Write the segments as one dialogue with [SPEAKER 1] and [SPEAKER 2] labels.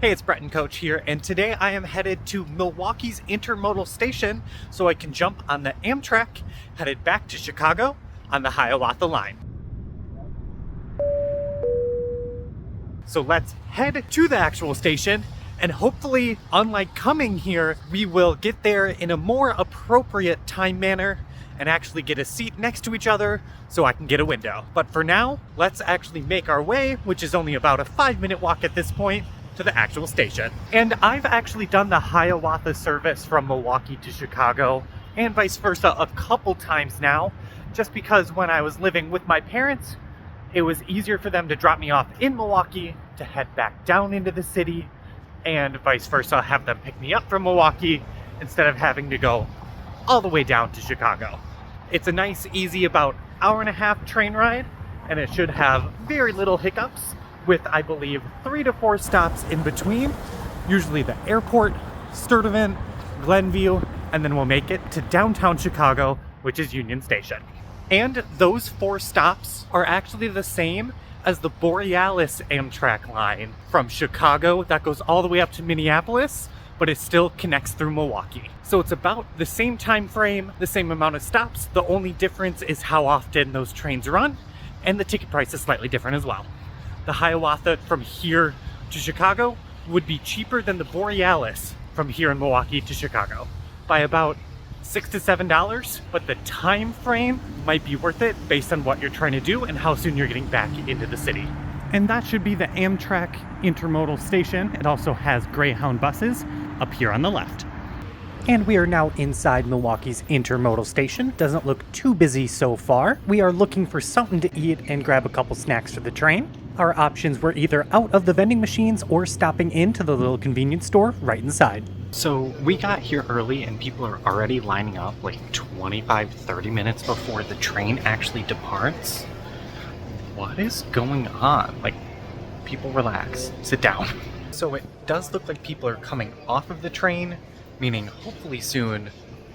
[SPEAKER 1] Hey, it's Brett and Coach here, and today I am headed to Milwaukee's intermodal station so I can jump on the Amtrak headed back to Chicago on the Hiawatha line. So let's head to the actual station, and hopefully, unlike coming here, we will get there in a more appropriate time manner and actually get a seat next to each other so I can get a window. But for now, let's actually make our way, which is only about a 5-minute walk at this point, to the actual station. And I've actually done the Hiawatha service from Milwaukee to Chicago and vice versa a couple times now, just because when I was living with my parents, it was easier for them to drop me off in Milwaukee to head back down into the city, and vice versa, have them pick me up from Milwaukee instead of having to go all the way down to Chicago. It's a nice, easy, about hour-and-a-half train ride, and it should have very little hiccups, with, I believe, 3 to 4 stops in between, usually the airport, Sturtevant, Glenview, and then we'll make it to downtown Chicago, which is Union Station. And those 4 stops are actually the same as the Borealis Amtrak line from Chicago that goes all the way up to Minneapolis, but it still connects through Milwaukee. So it's about the same time frame, the same amount of stops. The only difference is how often those trains run, and the ticket price is slightly different as well. The Hiawatha from here to Chicago would be cheaper than the Borealis from here in Milwaukee to Chicago by about $6 to $7, but the time frame might be worth it based on what you're trying to do and how soon you're getting back into the city. And that should be the Amtrak intermodal station. It also has Greyhound buses up here on the left. And we are now inside Milwaukee's intermodal station. Doesn't look too busy so far. We are looking for something to eat and grab a couple snacks for the train. Our options were either out of the vending machines or stopping into the little convenience store right inside. So we got here early and people are already lining up like 25-30 minutes before the train actually departs. What is going on? Like, people relax, sit down. So it does look like people are coming off of the train, meaning hopefully soon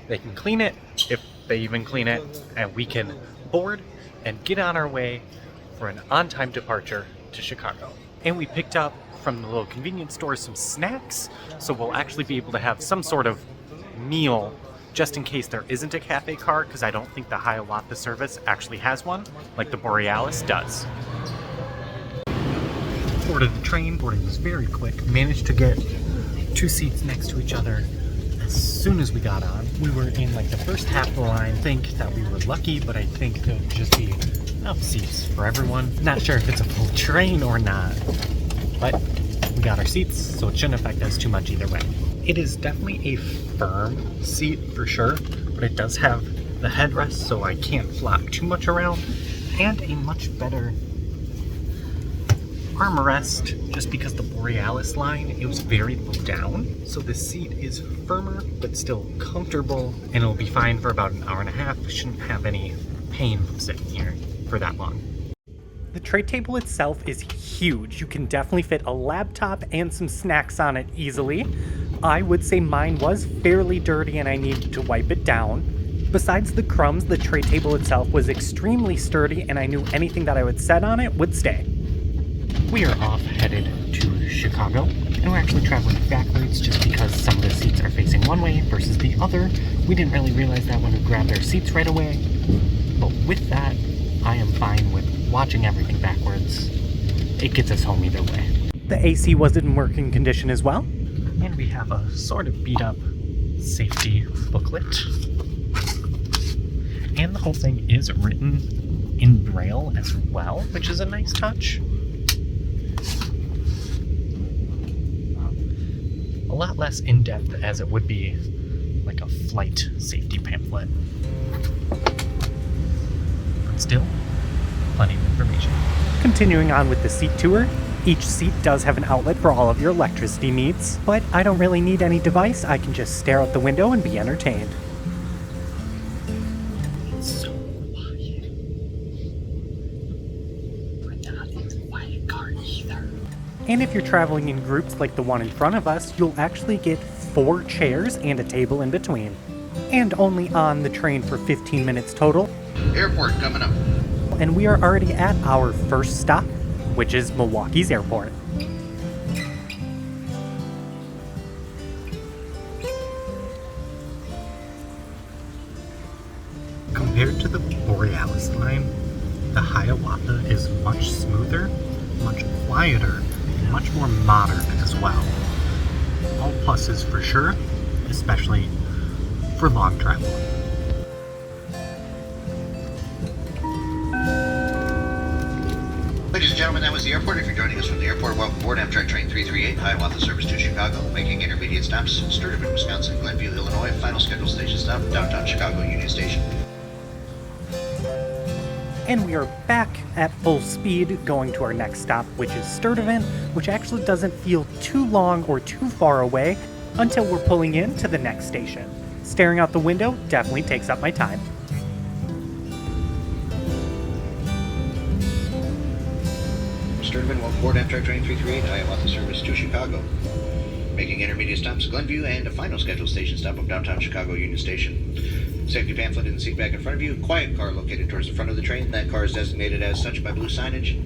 [SPEAKER 1] they can clean it, if they even clean it, and we can board and get on our way for an on-time departure to Chicago. And we picked up from the little convenience store some snacks, so we'll actually be able to have some sort of meal just in case there isn't a cafe car, because I don't think the Hiawatha service actually has one, like the Borealis does. Boarded the train, boarding was very quick, managed to get 2 seats next to each other as soon as we got on. We were in like the first half of the line. I think that we were lucky, but I think there'll just be enough seats for everyone. Not sure if it's a full train or not, but we got our seats, so it shouldn't affect us too much either way. It is definitely a firm seat for sure, but it does have the headrest so I can't flop too much around, and a much better armrest, just because the Borealis line, it was very low down, so the seat is firmer but still comfortable, and it'll be fine for about an hour and a half. Shouldn't have any pain from sitting here for that long. The tray table itself is huge. You can definitely fit a laptop and some snacks on it easily. I would say mine was fairly dirty and I needed to wipe it down. Besides the crumbs, the tray table itself was extremely sturdy and I knew anything that I would set on it would stay. We are off headed to Chicago, and we're actually traveling backwards just because some of the seats are facing one way versus the other. We didn't really realize that when we grabbed our seats right away, but with that, I am fine with watching everything backwards. It gets us home either way. The AC was in working condition as well, and we have a sort of beat up safety booklet. And the whole thing is written in Braille as well, which is a nice touch. A lot less in-depth as it would be like a flight safety pamphlet. But still, plenty of information. Continuing on with the seat tour, each seat does have an outlet for all of your electricity needs, but I don't really need any device. I can just stare out the window and be entertained. It's so quiet. We're not in a quiet car either. And if you're traveling in groups like the one in front of us, you'll actually get 4 chairs and a table in between. And only on the train for 15 minutes total.
[SPEAKER 2] Airport coming up.
[SPEAKER 1] And we are already at our first stop, which is Milwaukee's airport. compared to the Borealis line, the Hiawatha is much smoother, much quieter, and much more modern as well. All pluses for sure, especially for long travel.
[SPEAKER 2] Ladies and gentlemen, that was the airport. If you're joining us from the airport, welcome aboard Amtrak Train 338, Hiawatha service to Chicago, making intermediate stops in Sturtevant, Wisconsin, Glenview, Illinois, final scheduled station stop, downtown Chicago Union Station.
[SPEAKER 3] And we are back at full speed going to our next stop, which is Sturtevant, which actually doesn't feel too long or too far away until we're pulling in to the next station. Staring out the window definitely takes up my time.
[SPEAKER 2] Sturtevant, welcome aboard Amtrak Train 338, Hiawatha service to Chicago, making intermediate stops Glenview and a final scheduled station stop of downtown Chicago Union Station. Safety pamphlet in the seat back in front of you. Quiet car located towards the front of the train. That car is designated as such by blue signage.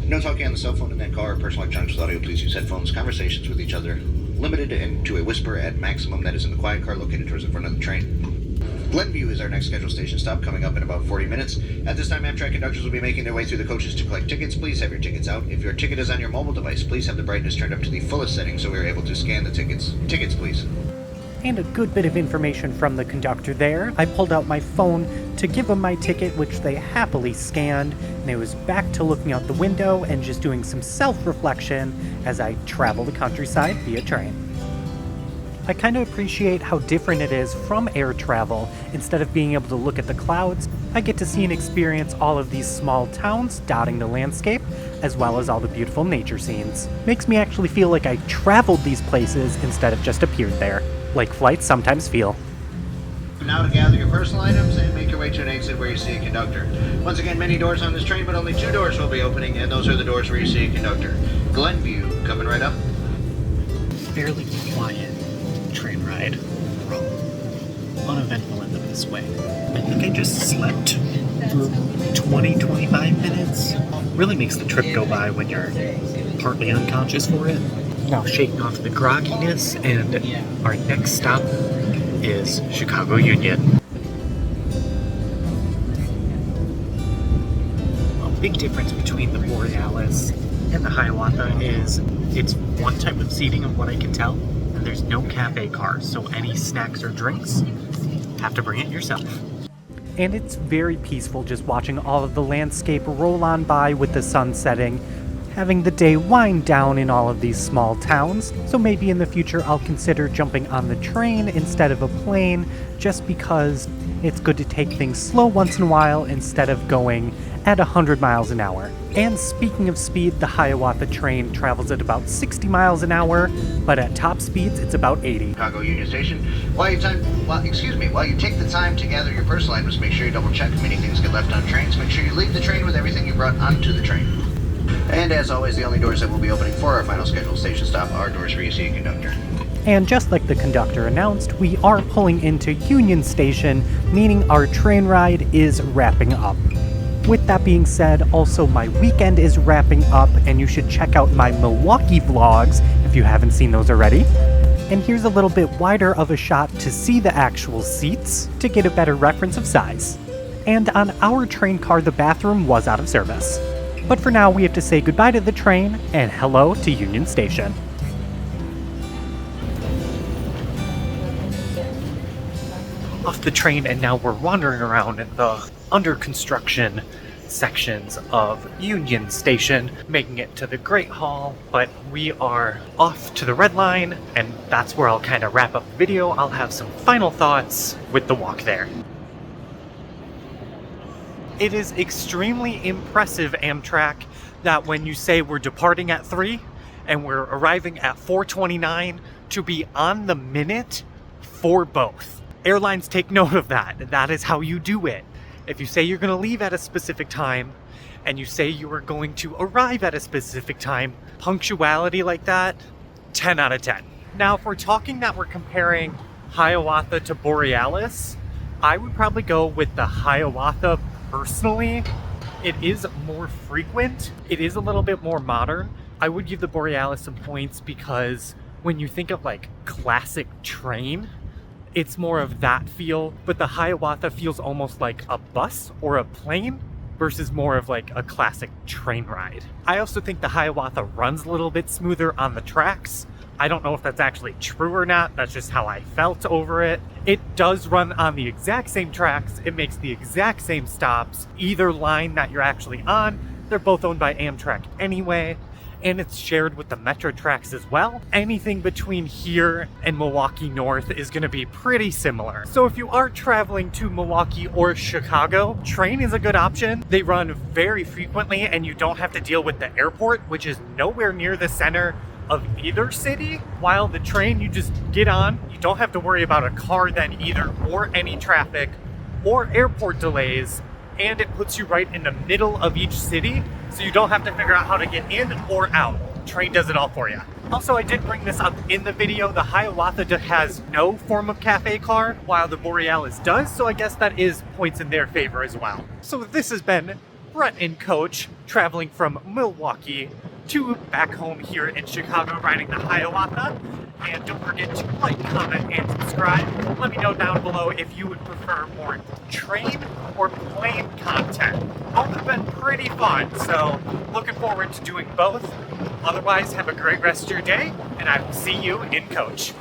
[SPEAKER 2] No talking on the cell phone in that car or personal electronics with audio. Please use headphones. Conversations with each other limited and to a whisper at maximum. That is in the quiet car located towards the front of the train. Glenview is our next scheduled station stop, coming up in about 40 minutes. At this time, Amtrak conductors will be making their way through the coaches to collect tickets. Please have your tickets out. If your ticket is on your mobile device, please have the brightness turned up to the fullest setting so we are able to scan the tickets. Tickets, please.
[SPEAKER 3] And a good bit of information from the conductor there. I pulled out my phone to give them my ticket, which they happily scanned, and I was back to looking out the window and just doing some self-reflection as I travel the countryside via train. I kind of appreciate how different it is from air travel. Instead of being able to look at the clouds, I get to see and experience all of these small towns dotting the landscape, as well as all the beautiful nature scenes. Makes me actually feel like I traveled these places instead of just appeared there, like flights sometimes feel.
[SPEAKER 2] Now to gather your personal items and make your way to an exit where you see a conductor. Once again, many doors on this train, but only 2 doors will be opening, and those are the doors where you see a conductor. Glenview, coming right up.
[SPEAKER 1] Fairly quiet train ride. Uneventful in the best way. I think I just slept for 20-25 minutes. Really makes the trip go by when you're partly unconscious for it. Now shaking off the grogginess, and our next stop is Chicago Union. A big difference between the Borealis and the Hiawatha is it's one type of seating of what I can tell, and there's no cafe cars, so any snacks or drinks, have to bring it yourself.
[SPEAKER 3] And it's very peaceful just watching all of the landscape roll on by with the sun setting, having the day wind down in all of these small towns. So maybe in the future I'll consider jumping on the train instead of a plane, just because it's good to take things slow once in a while instead of going at 100 miles an hour. And speaking of speed, the Hiawatha train travels at about 60 miles an hour, but at top speeds it's about 80.
[SPEAKER 2] Chicago Union Station. While you take the time to gather your personal items, make sure you double check. Many things get left on trains. Make sure you leave the train with everything you brought onto the train. And as always, the only doors that will be opening for our final scheduled station stop are doors where you see a conductor.
[SPEAKER 3] And just like the conductor announced, we are pulling into Union Station, meaning our train ride is wrapping up. With that being said, also my weekend is wrapping up, and you should check out my Milwaukee vlogs if you haven't seen those already. And here's a little bit wider of a shot to see the actual seats to get a better reference of size. And on our train car, the bathroom was out of service. But for now, we have to say goodbye to the train and hello to Union Station. Off the train, and now we're wandering around in the under construction sections of Union Station, making it to the Great Hall, but we are off to the Red Line, and that's where I'll kind of wrap up the video. I'll have some final thoughts with the walk there. It is extremely impressive, Amtrak, that when you say we're departing at 3 and we're arriving at 4:29, to be on the minute for both. Airlines take note of that. That is how you do it. If you say you're going to leave at a specific time and you say you are going to arrive at a specific time, punctuality like that, 10 out of 10. Now, if we're talking that we're comparing Hiawatha to Borealis, I would probably go with the Hiawatha personally. It is more frequent. It is a little bit more modern. I would give the Borealis some points because when you think of like classic train, it's more of that feel, but the Hiawatha feels almost like a bus or a plane versus more of like a classic train ride. I also think the Hiawatha runs a little bit smoother on the tracks. I don't know if that's actually true or not, that's just how I felt over it. It does run on the exact same tracks, it makes the exact same stops, either line that you're actually on. They're both owned by Amtrak anyway, and it's shared with the Metro tracks as well. Anything between here and Milwaukee North is going to be pretty similar. So if you are traveling to Milwaukee or Chicago, train is a good option. They run very frequently and you don't have to deal with the airport, which is nowhere near the center of either city. While the train, you just get on, you don't have to worry about a car then either, or any traffic or airport delays, and it puts you right in the middle of each city, so you don't have to figure out how to get in or out. Train does it all for you. Also, I did bring this up in the video, the Hiawatha has no form of cafe car, while the Borealis does, so I guess that is points in their favor as well. So this has been Brett and Coach, traveling from Milwaukee to back home here in Chicago, riding the Hiawatha. And don't forget to like, comment, and subscribe. Let me know down below if you would prefer more train or plane content. Both have been pretty fun, so looking forward to doing both. Otherwise, have a great rest of your day, and I will see you in Coach.